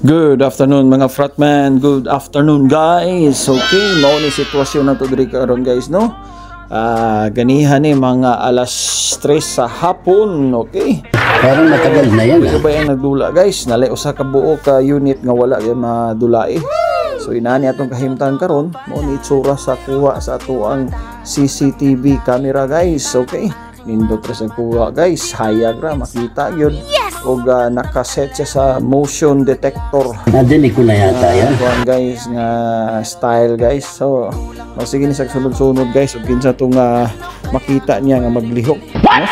Good afternoon mga fratman, good afternoon guys. Okay, mao ni sitwasyon na to diri karon guys, no? Ganihan ni mga alas 3 sa hapon, okay? Parang matagal na yan. Ito ba yung nagdula guys? Nalay usa ka buo ka unit nga wala gyud madulai. So inani atong kahimtan karon, mao ni itsura sa kuha sa ato ang CCTV camera guys, okay? Nindot ra sa kuha guys, hayag ra makita gyud. Og nakaset siya sa motion detector. Nadinig ko na yata yan. Kuan guys nga style guys. So sige ni sa sunod-sunod guys ug kinsa tong makita niya nga maglihok. No?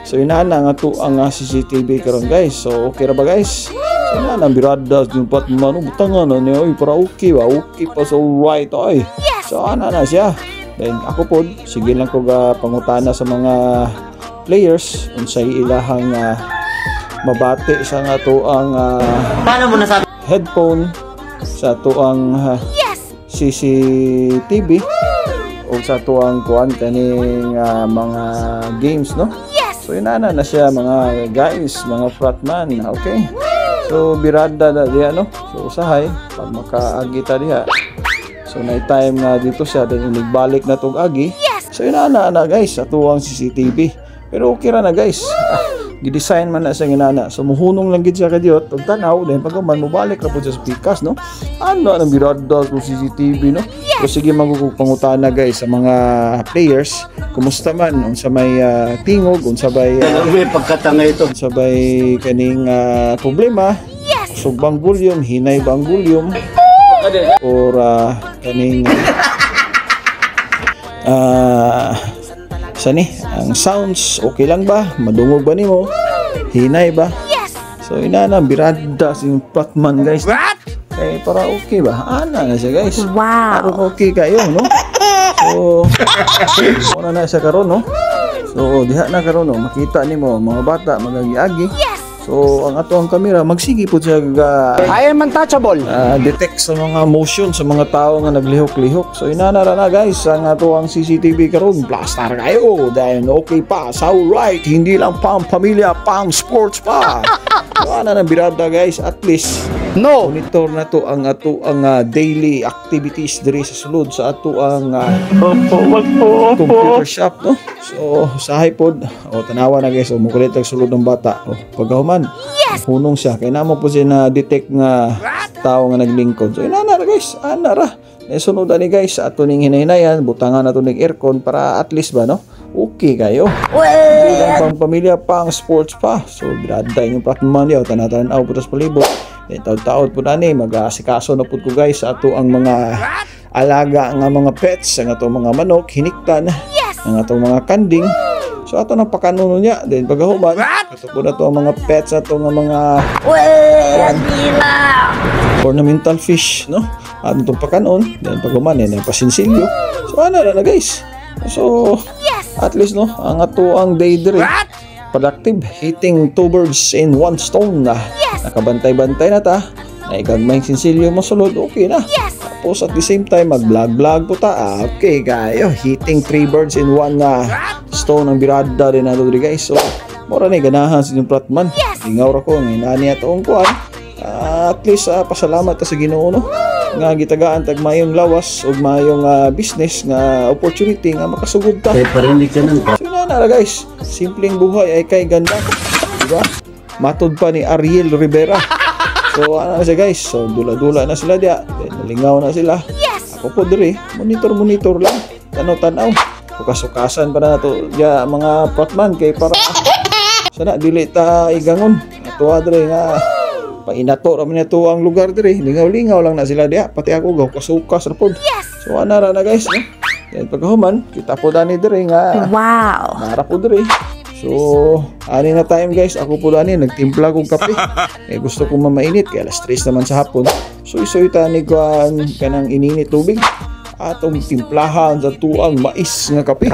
So inana nga to ang CCTV karon guys. So okay ra ba guys? So inana birada yung patman butangan na niya oy para okay ba? Okay pa so right oy. So ana na siya. Then ako pod sige lang ko ga pangutana sa mga players unsay ilahang mabati sa nga to ang Paano mo nasabi? headphone sa to ang CCTV o sa to ang kuan kaning mga games, no? So inana na siya mga guys, mga fratman, okay? So birada na diya, no? So usahay pag makaagita diha. So na time nga dito siya then inigbalik na tong agi. So inana na guys sa to ang CCTV. Pero okay ra na guys. Gidesign man na sa ginana. So muhunong lang gid siya kadiot ug tanaw then pag man mobalik ra pud sa pikas, no? Ano ang birada sa CCTV, no? So sige magpangutana guys sa mga players, kumusta man unsa may tingog, unsa bay May pagkatanga ito. unsa bay kaning problema? So bang volume, hinay bang volume? Or kaning sani ang sounds okay lang ba, madungog ba nimo, hinay ba? So inana birada si fratman guys. Kay para okay ba, ana na siya guys. Para okay kayo, no? So na siya karon, no? So diha na karon, no? Makita nimo mga bata magagiagi. So ang ato ang camera magsigi po siya I am untouchable. detect sa mga motion sa mga tao nga naglihok-lihok. So inanara na guys ang ato ang CCTV karon, blastar kayo dahil okay pa, so right, hindi lang pang pamilya, pang sports pa. So ana na birada guys, at least monitor na to ang ato ang daily activities diri sa sulod sa ato ang computer shop, no? So sahay pod tanawa na guys, mukulit ang sulod ng bata. Pagkahuman hunong siya kay namo po siya na detect nga tao nga naglingkod. So inana ra guys, ana ra sunod ani guys ato ning hinay-hinayan, butangan nato ning aircon para at least ba, no? Okay kayo. Hindi lang pang pamilya, pang sports pa. So birada yung fratman yaw tanatan-aw putas palibot. Taud-taud po nani mag-asikaso na po ko guys sa ato ang mga alaga nga mga pets, ang ato mga manok, hiniktan, ang ato mga kanding. So ato nang pakanuno niya, then pagkahuman ato po na to ang mga pets, ato nga mga ornamental fish, no? Ato itong pakanon, then pagkahuman yan ang pasinsilyo. So ano na guys. So at least, no, ang ato ang day dire productive, hitting 2 birds in 1 stone na. Nakabantay-bantay na ta, naigagmay sinsilyo mo sulod, okay na. Tapos at the same time mag-vlog po ta, okay kayo, hitting 3 birds in 1 stone ang birada rin na doon guys. So mura na ganahan sa inyong fratman, ingaw ra ko ng inani ato ang kuhan. At least pasalamat ta sa Ginoo, no, nga gitagaan tag mayong lawas ug mayong business nga opportunity nga makasugod ta. Kaya parinig ka nun. So na guys, simpleng buhay ay kay ganda, diba? Matod pa ni Ariel Rivera. So ano na siya guys, so dula-dula na sila diya, nalingaw na sila. Ako po dire, monitor lang, tanaw-tanaw, sukas-sukasan para na to diya mga fratman kay para sana dili ta igangon ato dire nga painato ra man ito ang lugar dire, lingaw-lingaw lang na sila diya, pati ako gaw kasukas ra pod. So ana ra na guys, no? Yan pagkahuman kita po dani dire nga nara po dire. So ani na time guys, ako po dani nagtimpla kong kape. Gusto ko mamainit kaya alas 3 naman sa hapon. So isoy tani ko kanang ininit tubig atong timplahan sa tuang mais nga kape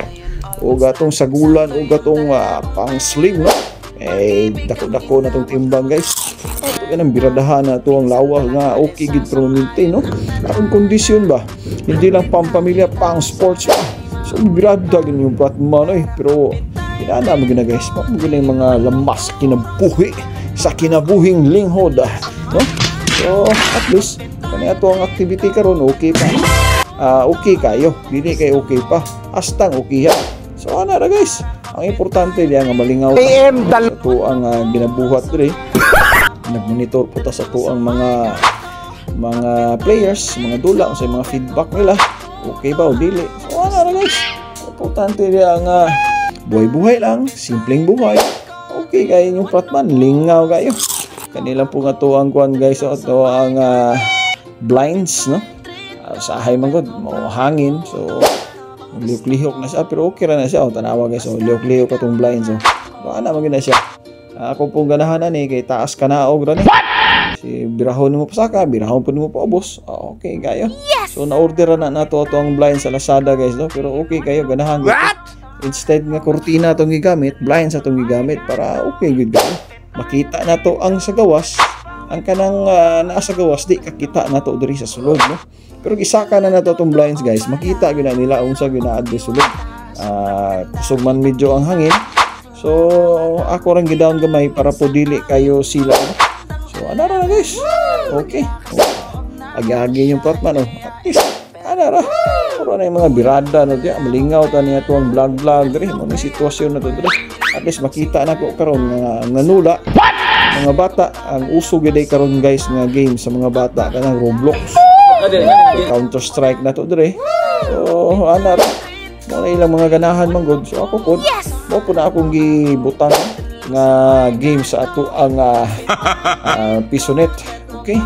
o gatong sagulan o gatong pang sling, no? Dako-dako na tong timbang guys. Ganang biradahan na to ang lawa nga okay gid pro maintain, no? Ang kondisyon ba hindi lang pang pamilya, pang sports pa. So birada gid yung fratman pero inana mo gina guys, mo gina mga lamas kinabuhi sa kinabuhing linghod, no? So at least kani ato ang activity karon okay pa. Okay kayo, dili kay okay pa. Hastang okay ha. So ana ra guys. Ang importante diya nga malingaw ka. Ito ang ginabuhat diri. Nag-monitor po ta sa to ang mga players, mga dula sa mga feedback nila. Okay ba o dili? So ana ra guys. Importante diya nga buhay-buhay lang, simpleng buhay. Okay kayo yung Pratman, lingaw kayo. Kanila po nga to ang kuan guys, so ito ang blinds, no? Sa ahay man gud, mo hangin. So lihok-lihok na siya, pero okay ra na siya. O tanawa guys, so lihok-lihok katong blinds. So ana man na siya. Ako pong ganahan ni kay taas kanaog ra ni. Si birahon mo pa saka, birahon po mo pa ubos. Okay kayo. So na-order na nato ang blinds sa Lazada guys, no? Pero okay kayo ganahan. Instead nga kurtina itong gigamit, blinds itong gigamit para okay good kayo. Makita na to ang sa gawas, ang kanang nasa gawas di kakita na to diri sa sulod, no? Pero gisaka na nato itong blinds guys, makita gyud nila unsa ginaad di sulod. Kusog man medyo ang hangin. So ako rang gidawn gamay para po dili kayo sila, no? So ana ra guys. Okay. Agi-agi yung Pratman, no? At least ana ra. Puro na yung mga birada no diya, malingaw ta niya tuang vlog diri mo ni sitwasyon na to diri. At least makita na ko karon nga nanula mga bata ang uso gyud karon guys nga game sa mga bata kanang Roblox. Counter Strike na to diri. So ana ra mo na ilang mga ganahan man gud. So ako pod mo po na akong gibutang nga game sa ato ang Pisonet. Okay?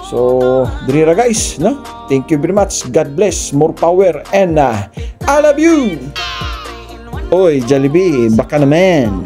So, diri ra guys, no? Thank you very much. God bless. More power and I love you. Oy, Jollibee, baka naman.